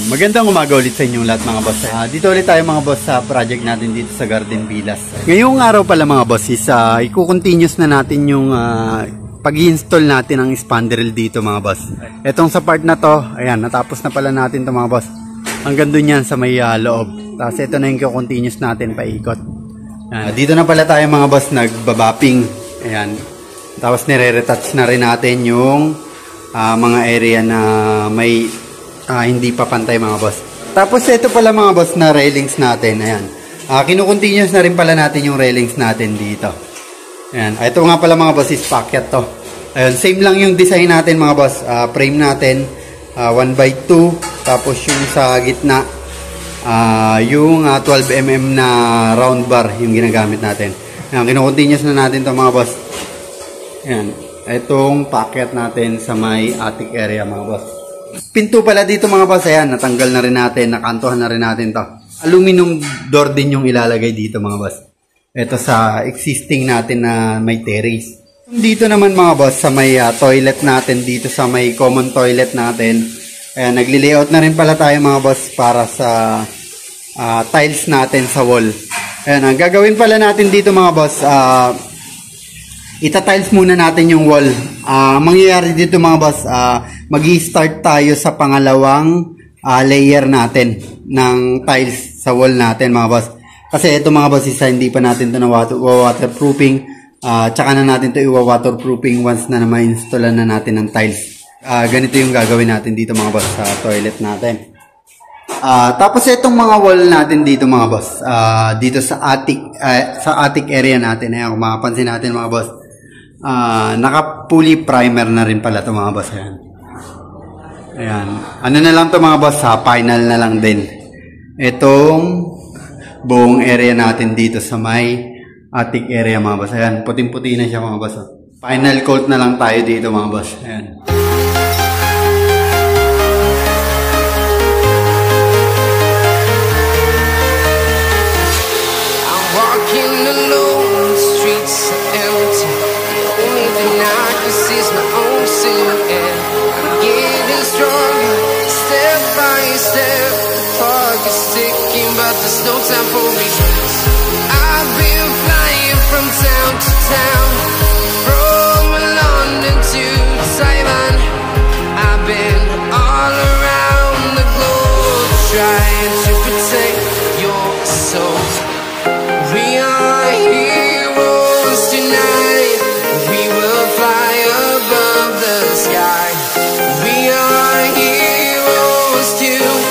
Magandang umaga ulit sa inyong lahat mga boss. Dito ulit tayo mga boss sa project natin dito sa Garden Villas. Ngayong araw pala mga boss is i-continuous na natin yung pag-i-install natin ng spandrel dito mga boss. Etong sa part na to, ayan, natapos na pala natin to mga boss. Hanggang dun yan sa may loob. Tapos ito na yung continuous natin paikot. Dito na pala tayo mga boss nagbabapping. Ayan. Tapos nire-retouch na rin natin yung mga area na may hindi pa pantay mga boss. Tapos ito pala mga boss na railings natin. Ayan. Kinu-continuous na rin pala natin yung railings natin dito. Ayan. Ito nga pala mga boss is packet to. Ayan. Same lang yung design natin mga boss. Frame natin 1x2. Tapos yung sa gitna yung 12mm na round bar yung ginagamit natin. Ayan. Kinu-continuous na natin to mga boss. Ayan. Itong packet natin sa may attic area mga boss. Pinto pala dito mga boss, ayan, natanggal na rin natin, nakantuhan na rin natin to. Aluminum door din yung ilalagay dito mga boss. Ito sa existing natin na may terrace. Dito naman mga boss, sa may toilet natin, dito sa may common toilet natin. Ayan, nagli-layout na rin pala tayo mga boss para sa tiles natin sa wall. Ayan, ang gagawin pala natin dito mga boss, ita-tiles muna natin yung wall. Mangyayari dito mga boss, mag-i-start tayo sa pangalawang layer natin ng tiles sa wall natin mga boss. Kasi ito mga boss, hindi pa natin ito na waterproofing. Tsaka na natin ito i-waterproofing once na ma-installan na natin ng tiles. Ganito yung gagawin natin dito mga boss sa toilet natin. Tapos itong mga wall natin dito mga boss, dito sa attic area natin. Ayan, kung makapansin natin mga boss, naka-fully primer na rin pala ito mga boss. Ayan. Ayan. Ano na lang ito mga boss, final na lang din. Itong buong area natin dito sa may attic area mga boss. Ayan, puting-puti na siya mga boss. Final coat na lang tayo dito mga boss. Ayan. There's no time for me. I've been flying from town to town, from London to Taiwan. I've been all around the globe trying to protect your soul. We are heroes tonight. We will fly above the sky. We are heroes tonight.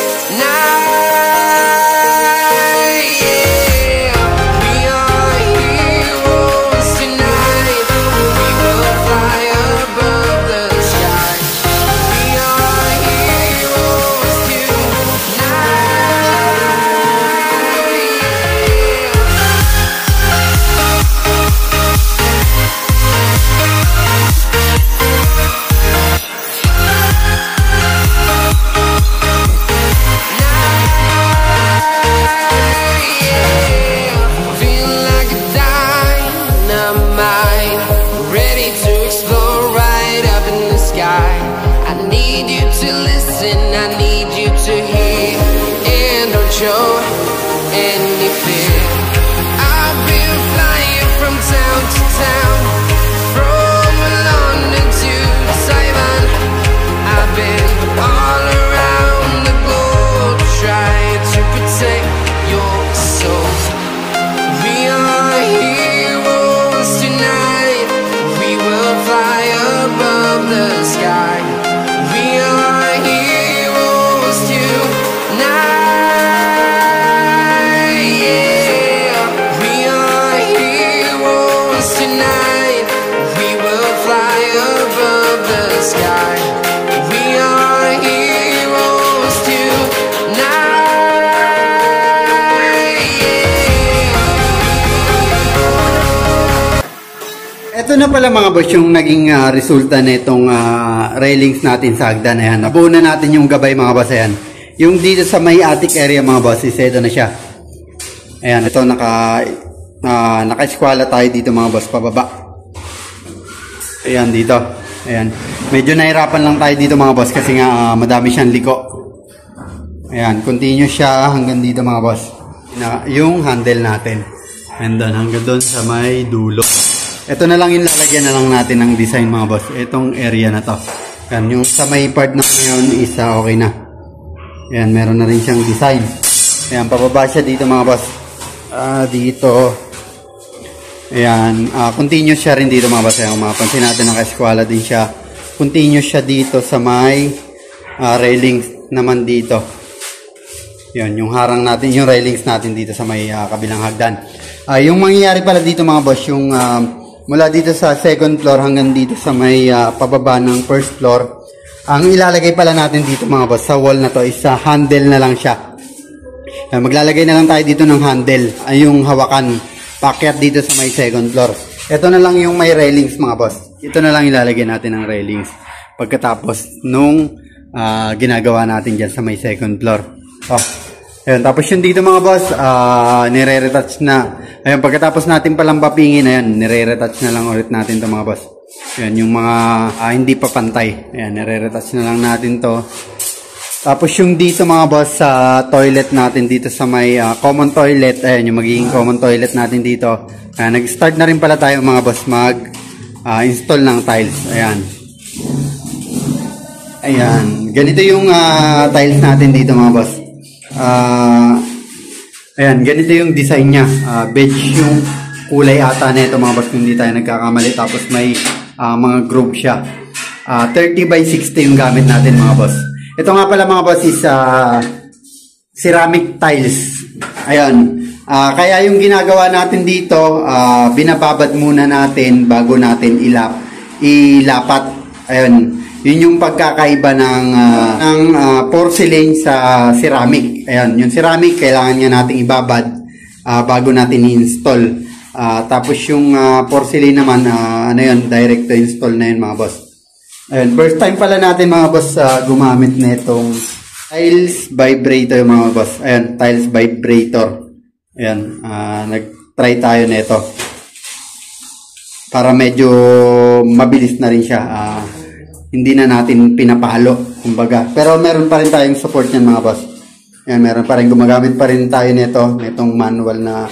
Ito na pala mga boss yung naging resulta nitong railings natin sa hagdan. Ayan, nabuo na natin yung gabay mga boss. Ayan. Yung dito sa may attic area mga boss, ito na siya. Ayan, ito naka-eskwala tayo dito mga boss, pababa. Ayan, dito. Ayan. Medyo nahirapan lang tayo dito mga boss kasi nga madami siyang liko. Ayan, continuous siya hanggang dito mga boss. Yung handle natin. And then hanggang doon sa may dulo. Ito na lang yung lalagyan na lang natin ng design mga boss. Itong area na to. Ayan, yung sa may part na ngayon isa okay na. Ayan, meron na rin siyang design. Ayan, pababa siya dito mga boss. Dito. Ayan, continuous siya rin dito mga boss. Ayan, mapapansin natin naka-eskwala din siya. Continuous siya dito sa may railings naman dito. Yan, yung harang natin, yung railings natin dito sa may kabilang hagdan. Yung mangyayari pala dito mga boss, yung mula dito sa second floor hanggang dito sa may pababa ng first floor, ang ilalagay pala natin dito mga boss sa wall na to is handle na lang siya. Maglalagay na lang tayo dito ng handle, yung hawakan, paakyat dito sa may second floor. Ito na lang yung may railings mga boss. Ito na lang ilalagay natin ng railings pagkatapos nung ginagawa natin dyan sa may second floor. Ayun, tapos yung dito mga boss, nire-retouch na. Ayun, pagkatapos natin palang papingin, ayun, nire-retouch na lang ulit natin to mga boss. Ayun, yung mga hindi pa pantay. Ayun, nire-retouch na lang natin to. Tapos yung dito mga boss, sa toilet natin dito sa may common toilet, ayun, yung magiging common toilet natin dito. Nag-start na rin pala tayo mga boss mag-install ng tiles. Ayan. Ayan, ganito yung tiles natin dito mga boss. Ayan, ganito yung design niya. Beige yung kulay ata na ito mga boss kung hindi tayo nagkakamali. Tapos may mga groove siya. 30 by 60 yung gamit natin mga boss. Ito nga pala mga boss is ceramic tiles. Ayan. Kaya yung ginagawa natin dito, binababad muna natin bago natin ilapat. Ayan. Yun yung pagkakaiba ng porcelain sa ceramic. Ayan, yung ceramic kailangan nga nating ibabad bago natin i-install. Tapos yung porcelain naman, ano yun, direct to install na yun mga boss. Ayan, first time pala natin mga boss gumamit na itong tiles vibrator mga boss. Ayan, tiles vibrator. Ayan, nag-try tayo na ito. Para medyo mabilis na rin siya. Hindi na natin pinapalo, kumbaga. Pero meron pa rin tayong support niyan mga boss. Ayan, meron pa rin, gumagamit pa rin tayo nitong manual na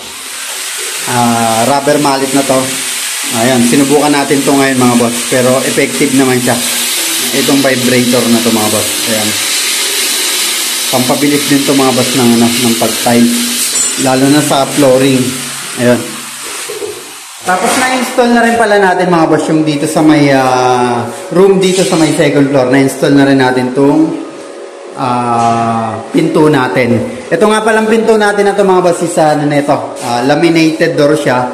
rubber mallet na to. Ayan, sinubukan natin to ngayon mga boss. Pero effective naman siya. Itong vibrator na to mga boss. Ayan. Pampabilis din to mga boss ng pag-tile. Lalo na sa flooring. Ayan. Tapos na-install na rin pala natin mga boss yung dito sa may room dito sa may second floor. Na-install na rin natin itong pinto natin. Ito nga palang pinto natin na ito mga boss is laminated door siya.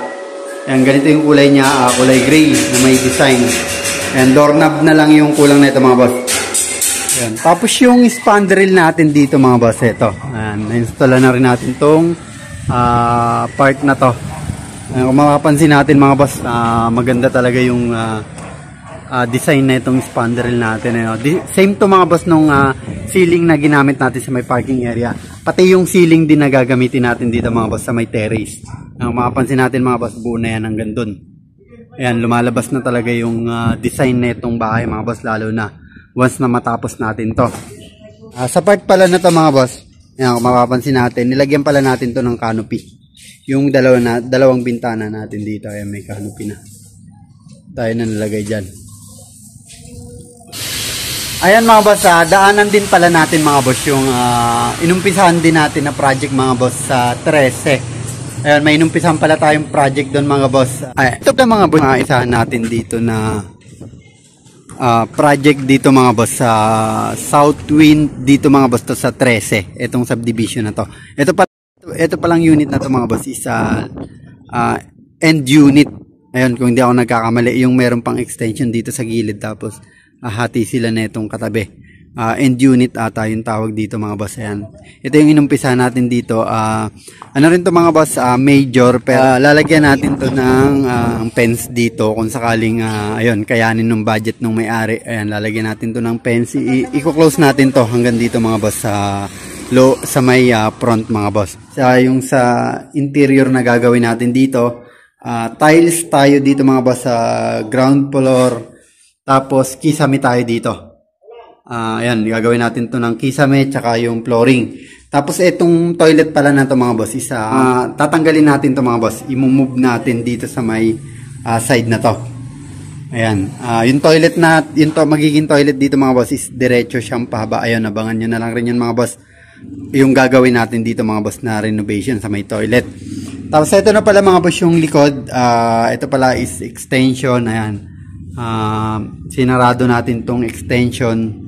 Ayan, ganito yung kulay niya, kulay gray na may design. Ayan, doorknob na lang yung kulang na ito mga boss. Ayan. Tapos yung spandrel natin dito mga boss, ito. Ayan, na-install na rin natin itong part na to. Kung mapapansin natin mga boss, maganda talaga yung design na itong spandrel natin. Same to mga boss nung ceiling na ginamit natin sa may parking area. Pati yung ceiling din na gagamitin natin dito mga boss sa may terrace. Kung mapapansin natin mga boss, buo na yan hanggang dun. Ayan, lumalabas na talaga yung design na itong bahay mga boss, lalo na once na matapos natin to. Sa part pala na to mga boss, ayan, kung mapapansin natin, nilagyan pala natin to ng canopy. Yung dalawang bintana natin dito, ay may canopy na. Tayo na nalagay dyan. Ayan mga boss, daanan din pala natin mga boss yung inumpisahan din natin na project mga boss sa 13. Ayan, may inumpisahan pala tayong project doon mga boss. Ay, ito na mga boss, isahan natin dito na project dito mga boss sa Southwind dito mga boss to sa 13. Itong subdivision na to. Ito palang unit na to mga boss is end unit. Ayun, kung hindi ako nagkakamali, yung meron pang extension dito sa gilid tapos hati sila na itong katabi. End unit ata yung tawag dito mga boss. Ayan. Ito yung inumpisa natin dito. Ano rin to mga boss, major, pero lalagyan natin to ng fence dito kung sakaling ayun, kayanin ng budget ng may-ari. Ayan, lalagyan natin to ng fence. I-close natin to hanggang dito mga boss sa may front mga boss. Yung sa interior na gagawin natin dito, tiles tayo dito mga boss sa ground floor, tapos kisame tayo dito. Ayan, gagawin natin to ng kisame tsaka yung flooring. Tapos itong toilet pala na to mga boss, tatanggalin natin to mga boss. I-move natin dito sa may side na to. Ayan, yung toilet na, magiging toilet dito mga boss is diretso siyang pahaba. Ayun, abangan nyo na lang rin yun mga boss. Yung gagawin natin dito mga boss na renovation sa may toilet. Tapos ito na pala mga boss yung likod. Ito pala is extension. Ayan, sinarado natin tong extension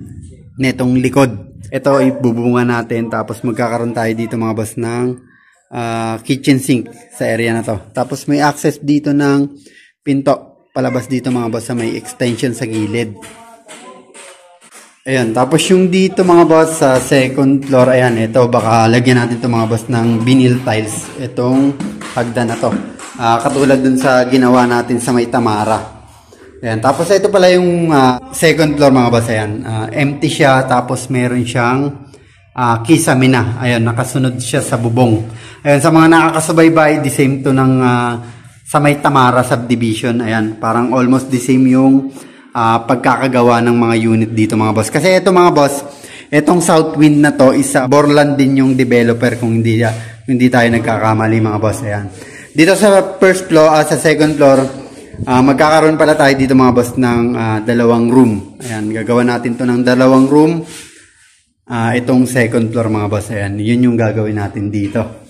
netong likod. Ito ibubunga natin. Tapos magkakaroon tayo dito mga boss ng kitchen sink sa area na to. Tapos may access dito ng pinto palabas dito mga boss sa may extension sa gilid. Ayan, tapos yung dito mga boss sa second floor, ayan, ito baka lagyan natin ito mga boss ng vinyl tiles. Itong hagdan na to. Katulad dun sa ginawa natin sa may Tamara. Ayan, tapos ito pala yung second floor mga boss, ayan. Empty siya, tapos meron siyang kisame na. Ayan, nakasunod siya sa bubong. Ayan, sa mga nakakasubaybay, the same to ng sa may Tamara subdivision. Ayan, parang almost the same yung pagkakagawa ng mga unit dito mga boss. Kasi ito mga boss, itong Southwind na to is Borland din yung developer kung hindi tayo nagkakamali mga boss. Ayan. Dito sa first floor, sa second floor, magkakaroon pala tayo dito mga boss ng dalawang room. Ayan, gagawa natin to ng dalawang room. Itong second floor mga boss. Ayan, yun yung gagawin natin dito.